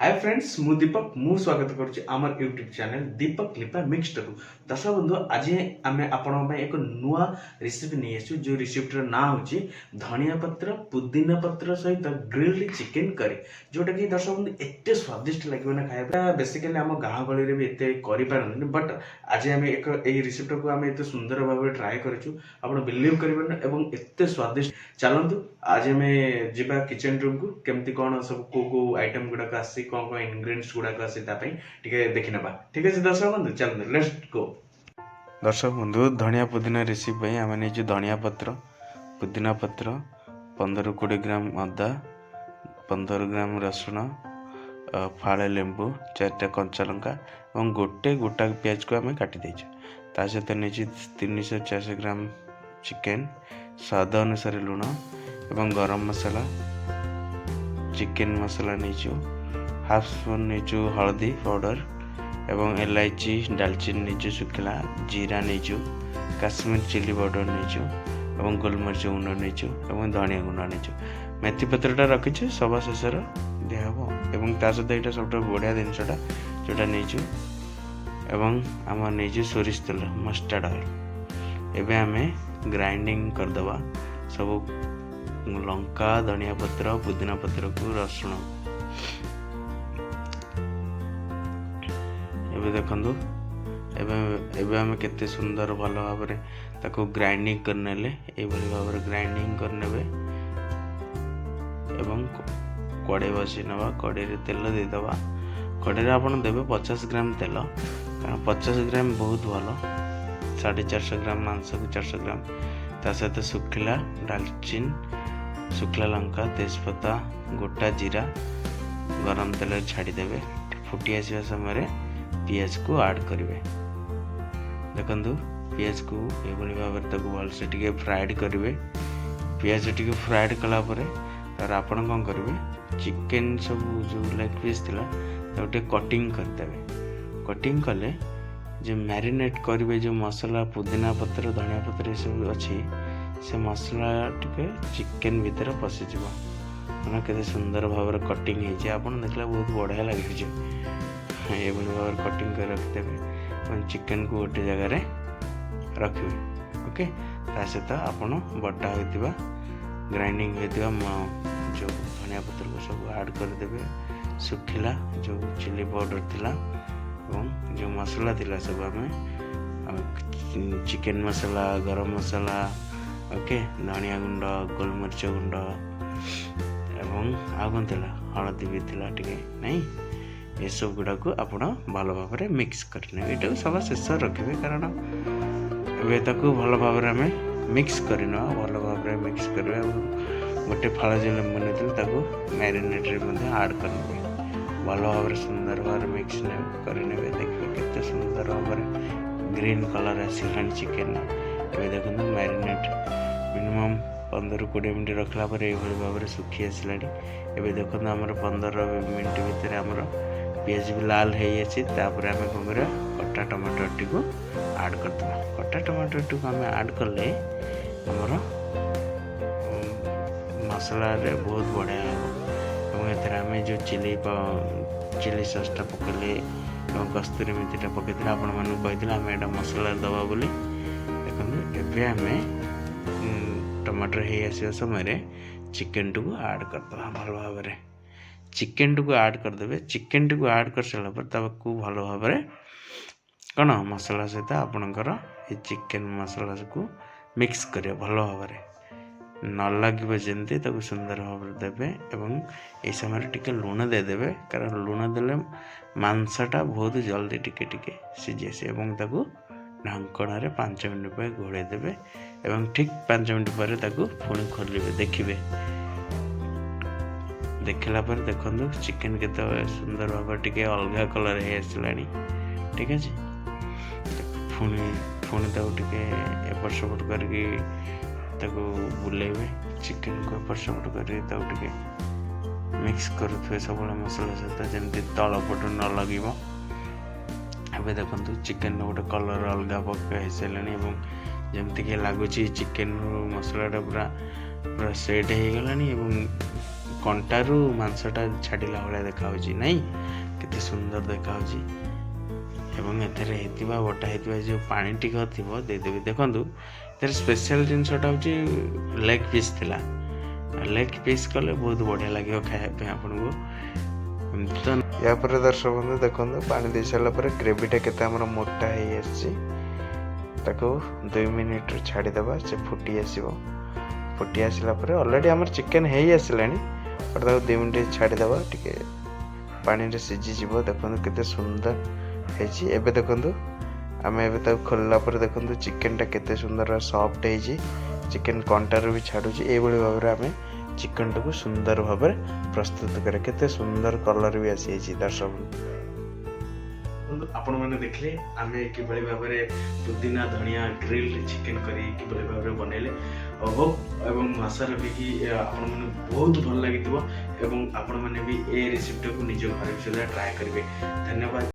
Hi friends मु दीपक मु स्वागत करुच्ची आमर यूट्यूब चैनल दीपक लिपा मिक्स टू दर्शक बंधु आज आम आपण एक नुआ रेसिपी नहीं आसु जो रेसिपीर ना हूँ धनिया पत्र पुदीना पत्र सहित ग्रिल्ड चिकेन करी जोटा कि दर्शक बंधु एत स्वादिष्ट लगे ना खाया बेसिकली आम गाँ गहली भी एत कर बट आज आम एक रेसिपी को आम एत सुंदर भाव ट्राए कर बिलीव करें एत स्वादिष्ट चलतु आज आम जा किचन रूम को केमती कौन सब को आइटम गुड़ाक आसी कौन कौन इनग्रेडिएंट्स गुड़ाक आसी देखी ना ठीक है दर्शक बंधु चलते लेट्स गो। दर्शक बंधु धनिया पुदीना रेसिपी आम नहीं धनिया पत्र पुदीना पत्र 15-20 ग्राम अदा 15 ग्राम रसुण फाड़े लेंबू 4टा कंचा लंका और गोटे गोटा प्याज को आम काटी देचे ता सहित नहीं 340 ग्राम चिकेन स्वाद अनुसार लुण एवं गरम मसाला चिकेन मसाला नहीं हाफ स्पून नहीं हल्दी पाउडर एवं इलायची दालचीनी नहीं शुखला जीरा नहीं काश्मीर चिली पाउडर नहीं गोलमरीच गुंड नहीं धनिया गुंड नहीं मेथी पत्रटा रखीचे सभा शेष दिहब एवं ता सहित यहाँ सब बढ़िया जिनसा जोटा नहीं एवं आम नहीं सोरिष तेल मस्टर्ड ऑयल एवं आम ग्राइंडिंग करदे सब लंका धनिया पत्र पुदीना पत्र को रसुण एवं देखु एवं आम केते सुंदर भल भाव ताको ग्राइंडिंग करने भाव ग्राइंडिंग करने एवं कड़े बसी नवा कड़े तेल देदबा कड़े आपन देवे 50 ग्राम तेल कारण 50 ग्राम बहुत भल 450 ग्राम मांस को 400 ग्राम ता सहित शुखला दालचीन शुखला लंका तेजपत्ता गोटा जीरा गरम तेल छाड़देवे फुटी आसवा समय पियाज को ऐड करेंगे देखु पियाज को ये भाव भलसे टे फ्राएड करेंगे पियाज टे फ्राएड कलापर तार आपड़ कौन करेंगे चिकेन सब जो लेग पीस थी गोटे कटिंग करदे कटिंग कले जो मैरिनेट करेंगे जो मसला पुदीना पत्र धनिया पत्र ये सब अच्छी से मसला टे चिकेन भितर पशिज मैंने के सुंदर भाव कटिंग आप देखला बहुत बढ़िया लगे ये भाव कटिंग कर रखिदेवे चिकेन को गोटे जगार रखिए ओके ता सहित आप बटा होता ग्राइंडिंग होता जो धनिया पत्र को सब ऐड करदे शुखिला जो चिली पाउडर थिला जो मसला थिला सब आम चिकेन मसला गरम मसला ओके धनिया गुंड गोलमरीच गुंड एवं आगन थिला हलदी भी थिला टिके नहीं ये सब गुड़ा को आप भल भाव मिक्स करने ये सब शेष रखिए कारण एवं भल भाव मिक्स करना भल भाव मिक्स करेंगे गोटे फाड़ जो लेंबू नहीं मैरिनेट ऐड करेंगे भल भाव सुंदर भाव मिक्स करेंगे देखिए केते सुंदर भाव ग्रीन कलर आसला चिकेन ये देखो मैरिनेट मिनिमम 15-20 मिनट रखला ये भाव सुखी आसला एवं देखो आम 15 मिनट भितर आमर पियाज भी लाल हो जापर आम कौन कर कटा टमाटो टी को ऐड करदे कटा टमाटो टी को आम ऐड कले आमर मसला बहुत बढ़िया हम आम जो चिली ससटा पकड़े कस्तूरी मेथीटा पकई आपण मानी आम एटा मसला दबा बोली देखते आम टमाटर हो आसा समय चिकेन टू ऐड करदे भल भाव चिकेन टू ऐड करदे चिकेन टू ऐड कर सारापर भल भाव कौन मसला सहित आपणकर ये चिकेन मसला को मिक्स करिए भल भाव न लगे जमती सुंदर भाव देवे एवं ये समय टिके लुण देदेवे कारण लुण देले मांसटा बहुत जल्दी टिके टिके सीझी आसे एवं ढांकण 5 मिनट पर घोड़े देवे एवं ठीक 5 मिनट पर पुणी खोलिए देखिए देखला पर देखो चिकेन के सुंदर भाव टिके अलग कलर हो आसला ठीक है पुणी टे एपट सपट करके बुलेबे चिकेन को एपट सपट करके मिक्स करुवे सब मसला सहित जमी तल पट न लगे एवं देखो चिकेन गोटे कलर अलग पक्का हो सारे जमती कि लगुच चिकेन मसलाटा पूरा पूरा सेट हो गलानी कंटारू मांसटा छाड़िला भाया देखा नहीं केते सुंदर देखा एवं एथरे हेतिबा बटा हेतिबा जो पानी टिक थिबो दे देबे देखंतु एथरे स्पेशल जिनसटा होची लेग पीस थिला लेग पीस कले बहुत बढ़िया लागियो खाया पे आपन को तो या पर दर्शक बंधु देखंतु पानी दे साला पर ग्रेवीटा केते हमर मोटा हे आसी ताको 2 मिनिट छाड़ी देबा से फुटी आसीबो फुटी आसिला पर ऑलरेडी हमर चिकन हे आसिलानी पर ताको 2 मिनिट छाड़ी देबा टिके पानी रे सिझी जीवो देखंतु केते सुंदर हेची एबे देखंतु आमे एबे ताको खोलला पर देखंतु चिकन टा केते सुंदर सॉफ्ट हेची चिकन कंटार भी छाडू ए बळी भाबरे आमे चिकन टाको सुंदर भाबरे प्रस्तुत करे केते सुंदर कलर भी आसी हेची दर्शक आपण माने देखले आमे कि बळी भाबरे पुदीना धनिया ग्रिल्ड चिकन करी कि बळी भाबरे बनेले एवं मसाला भी कि आपण माने बहुत भल लागितबो एवं आपण माने भी ए रेसिपी को निज घर भी ट्राई करिवे धन्यवाद।